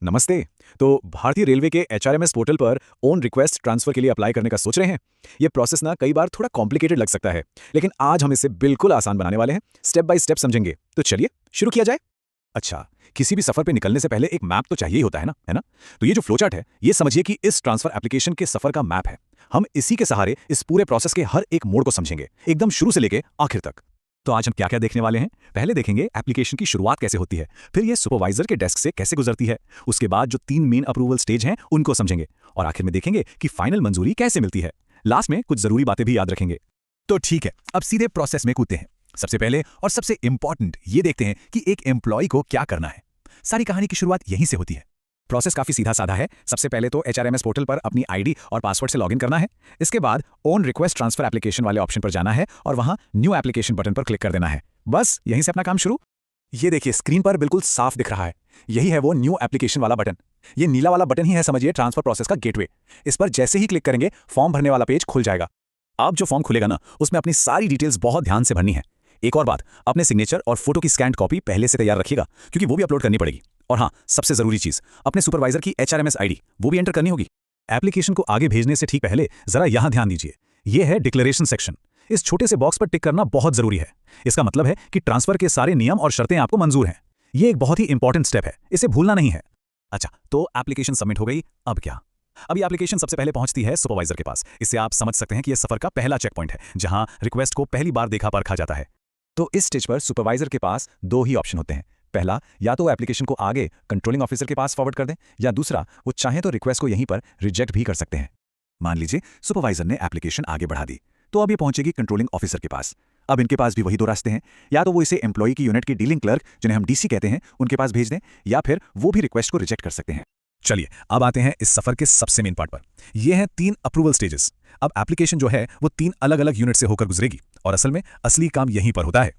नमस्ते। तो भारतीय रेलवे के एचआरएमएस पोर्टल पर ओन रिक्वेस्ट ट्रांसफर के लिए अप्लाई करने का सोच रहे हैं। ये प्रोसेस ना कई बार थोड़ा कॉम्प्लिकेटेड लग सकता है, लेकिन आज हम इसे बिल्कुल आसान बनाने वाले हैं। स्टेप बाय स्टेप समझेंगे। तो चलिए शुरू किया जाए। अच्छा, किसी भी सफर पे निकलने से पहले एक मैप तो चाहिए ही होता है ना? तो ये जो फ्लो चार्ट है, ये समझिए कि इस ट्रांसफर एप्लीकेशन के सफर का मैप है। हम इसी के सहारे इस पूरे प्रोसेस के हर एक मोड़ को समझेंगे, एकदम शुरू से लेके आखिर तक। तो आज हम क्या क्या देखने वाले हैं? पहले देखेंगे एप्लीकेशन की शुरुआत कैसे होती है, फिर ये सुपरवाइजर के डेस्क से कैसे गुजरती है, उसके बाद जो 3 मेन अप्रूवल स्टेज हैं उनको समझेंगे, और आखिर में देखेंगे कि फाइनल मंजूरी कैसे मिलती है। लास्ट में कुछ जरूरी बातें भी याद रखेंगे। तो ठीक है, अब सीधे प्रोसेस में कूदते हैं। सबसे पहले और सबसे इंपॉर्टेंट ये देखते हैं कि एक एम्प्लॉय को क्या करना है। सारी कहानी की शुरुआत यहीं से होती है। प्रोसेस काफी सीधा साधा है। सबसे पहले तो एचआरएमएस पोर्टल पर अपनी आईडी और पासवर्ड से लॉगिन करना है। इसके बाद ओन रिक्वेस्ट ट्रांसफर एप्लीकेशन वाले ऑप्शन पर जाना है और वहां न्यू एप्लीकेशन बटन पर क्लिक कर देना है। बस यहीं से अपना काम शुरू। ये देखिए, स्क्रीन पर बिल्कुल साफ दिख रहा है। यही है वो न्यू एप्लीकेशन वाला बटन। ये नीला वाला बटन ही है, समझिए, ट्रांसफर प्रोसेस का गेटवे। इस पर जैसे ही क्लिक करेंगे फॉर्म भरने वाला पेज खुल जाएगा। अब जो फॉर्म खुलेगा ना, उसमें अपनी सारी डिटेल्स बहुत ध्यान से भरनी है। एक और बात, अपने सिग्नेचर और फोटो की स्कैन्ड कॉपी पहले से तैयार रखिएगा, क्योंकि वो भी अपलोड करनी पड़ेगी। और हाँ, सबसे जरूरी चीज, अपने सुपरवाइजर की एचआरएमएस आईडी वो भी एंटर करनी होगी। एप्लीकेशन को आगे भेजने से ठीक पहले जरा यहां ध्यान दीजिए। यह है डिक्लेरेशन सेक्शन। इस छोटे से बॉक्स पर टिक करना बहुत जरूरी है। इसका मतलब है कि ट्रांसफर के सारे नियम और शर्तें आपको मंजूर हैं। यह एक बहुत ही इंपॉर्टेंट स्टेप है, इसे भूलना नहीं है। अच्छा, तो एप्लीकेशन सबमिट हो गई। अब क्या? अब ये एप्लीकेशन सबसे पहले पहुंचती है सुपरवाइजर के पास। इससे आप समझ सकते हैं कि यह सफर का पहला चेक पॉइंट है, जहां रिक्वेस्ट को पहली बार देखा परखा जाता है। तो इस स्टेज पर सुपरवाइजर के पास 2 ही ऑप्शन होते हैं। पहला, या तो एप्लीकेशन को आगे कंट्रोलिंग ऑफिसर के पास फॉरवर्ड कर दें, या दूसरा, वो चाहे तो रिक्वेस्ट को यहीं पर रिजेक्ट भी कर सकते हैं। मान लीजिए सुपरवाइजर ने एप्लीकेशन आगे बढ़ा दी, तो अब ये पहुंचेगी कंट्रोलिंग ऑफिसर के पास। अब इनके पास भी वही 2 रास्ते हैं। या तो वो इसे एम्प्लॉय की यूनिट की डीलिंग क्लर्क, जिन्हें हम डीसी कहते हैं, उनके पास भेज दें, या फिर वो भी रिक्वेस्ट को रिजेक्ट कर सकते हैं। चलिए अब आते हैं इस सफर के सबसे मेन पार्ट पर। ये हैं 3 अप्रूवल स्टेजेस। अब एप्लीकेशन जो है वो 3 अलग अलग यूनिट से होकर गुजरेगी, और असल में असली काम यहीं पर होता है।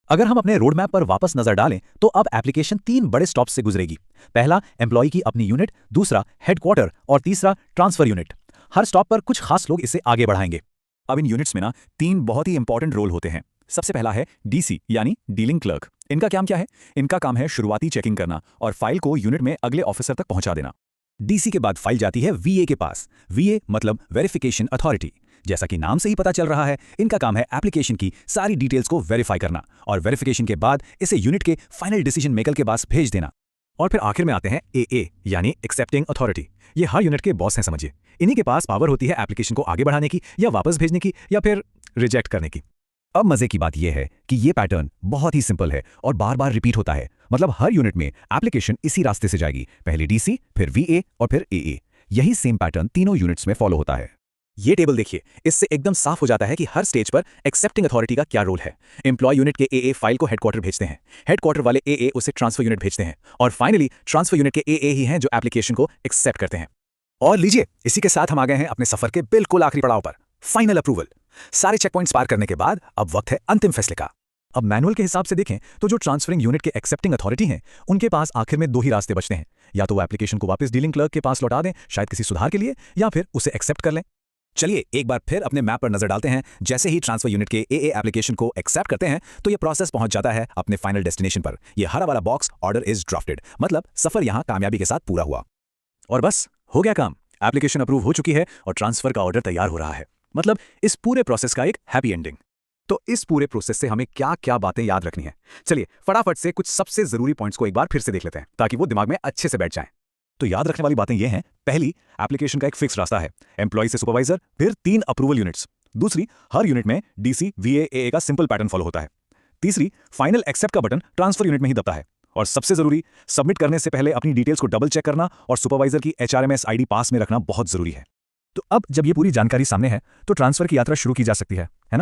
अगर हम अपने रोड मैप पर वापस नजर डालें, तो अब एप्लीकेशन 3 बड़े स्टॉप से गुजरेगी। पहला, एम्प्लॉय की अपनी यूनिट, दूसरा हेडक्वार्टर, और तीसरा ट्रांसफर यूनिट। हर स्टॉप पर कुछ खास लोग इसे आगे बढ़ाएंगे। अब इन यूनिट्स में ना 3 बहुत ही इंपॉर्टेंट रोल होते हैं। सबसे पहला है डीसी यानी डीलिंग क्लर्क। इनका काम क्या है? इनका काम है शुरुआती चेकिंग करना और फाइल को यूनिट में अगले ऑफिसर तक पहुंचा देना। डीसी के बाद फाइल जाती है वीए के पास। वीए मतलब वेरिफिकेशन अथॉरिटी। जैसा कि नाम से ही पता चल रहा है, इनका काम है एप्लीकेशन की सारी डिटेल्स को वेरीफाई करना, और वेरिफिकेशन के बाद इसे यूनिट के फाइनल डिसीजन मेकर के पास भेज देना। और फिर आखिर में आते हैं एए यानी एक्सेप्टिंग अथॉरिटी। ये हर यूनिट के बॉस हैं, समझिए। इन्हीं के पास पावर होती है एप्लीकेशन को आगे बढ़ाने की, या वापस भेजने की, या फिर रिजेक्ट करने की। अब मजे की बात यह है कि ये पैटर्न बहुत ही सिंपल है और बार बार रिपीट होता है। मतलब हर यूनिट में एप्लीकेशन इसी रास्ते से जाएगी, पहले डीसी, फिर वीए और फिर एए। यही सेम पैटर्न तीनों यूनिट्स में फॉलो होता है। ये टेबल देखिए, इससे एकदम साफ हो जाता है कि हर स्टेज पर एक्सेप्टिंग अथॉरिटी का क्या रोल है। एम्प्लॉय यूनिट के एए फाइल को हेडक्वार्टर भेजते हैं, हेडक्वार्टर वाले एए उसे ट्रांसफर यूनिट भेजते हैं, और फाइनली ट्रांसफर यूनिट के एए ही हैं जो एप्लीकेशन को एक्सेप्ट करते हैं। और लीजिए, इसी के साथ हम आ गए हैं अपने सफर के बिल्कुल आखिरी पड़ाव पर, फाइनल अप्रूवल। सारे चेक पॉइंट्स पार करने के बाद अब वक्त है अंतिम फैसले का। अब मैनुअल के हिसाब से देखें तो जो ट्रांसफरिंग यूनिट के एक्सेप्टिंग अथॉरिटी हैं, उनके पास आखिर में 2 ही रास्ते बचते हैं। या तो वो एप्लीकेशन को वापस डीलिंग क्लर्क के पास लौटा दें, शायद किसी सुधार के लिए, या फिर उसे एक्सेप्ट कर लें। चलिए एक बार फिर अपने मैप पर नजर डालते हैं। जैसे ही ट्रांसफर यूनिट के एए एप्लीकेशन को एक्सेप्ट करते हैं, तो ये प्रोसेस पहुंच जाता है अपने फाइनल डेस्टिनेशन पर। ये हरा वाला बॉक्स ऑर्डर इज ड्राफ्टेड, मतलब सफर यहां कामयाबी के साथ पूरा हुआ। और बस हो गया काम। एप्लीकेशन अप्रूव हो चुकी है और ट्रांसफर का ऑर्डर तैयार हो रहा है। मतलब इस पूरे प्रोसेस का एक हैप्पी एंडिंग। तो इस पूरे प्रोसेस से हमें क्या क्या बातें याद रखनी है? चलिए फटाफट से कुछ सबसे जरूरी पॉइंट्स को एक बार फिर से देख लेते हैं, ताकि वो दिमाग में अच्छे से बैठ जाएं। तो याद रखने वाली बातें ये हैं। पहली, एप्लीकेशन का एक फिक्स रास्ता है, एम्प्लॉय से सुपरवाइजर, फिर 3 अप्रूवल यूनिट्स। दूसरी, हर यूनिट में डीसी, वीए, एए का सिंपल पैटर्न फॉलो होता है। तीसरी, फाइनल एक्सेप्ट का बटन ट्रांसफर यूनिट में ही दबता है। और सबसे जरूरी, सबमिट करने से पहले अपनी डिटेल्स को डबल चेक करना और सुपरवाइजर की एचआरएमएस आईडी पास में रखना बहुत जरूरी है। तो अब जब ये पूरी जानकारी सामने है, तो ट्रांसफर की यात्रा शुरू की जा सकती है ना?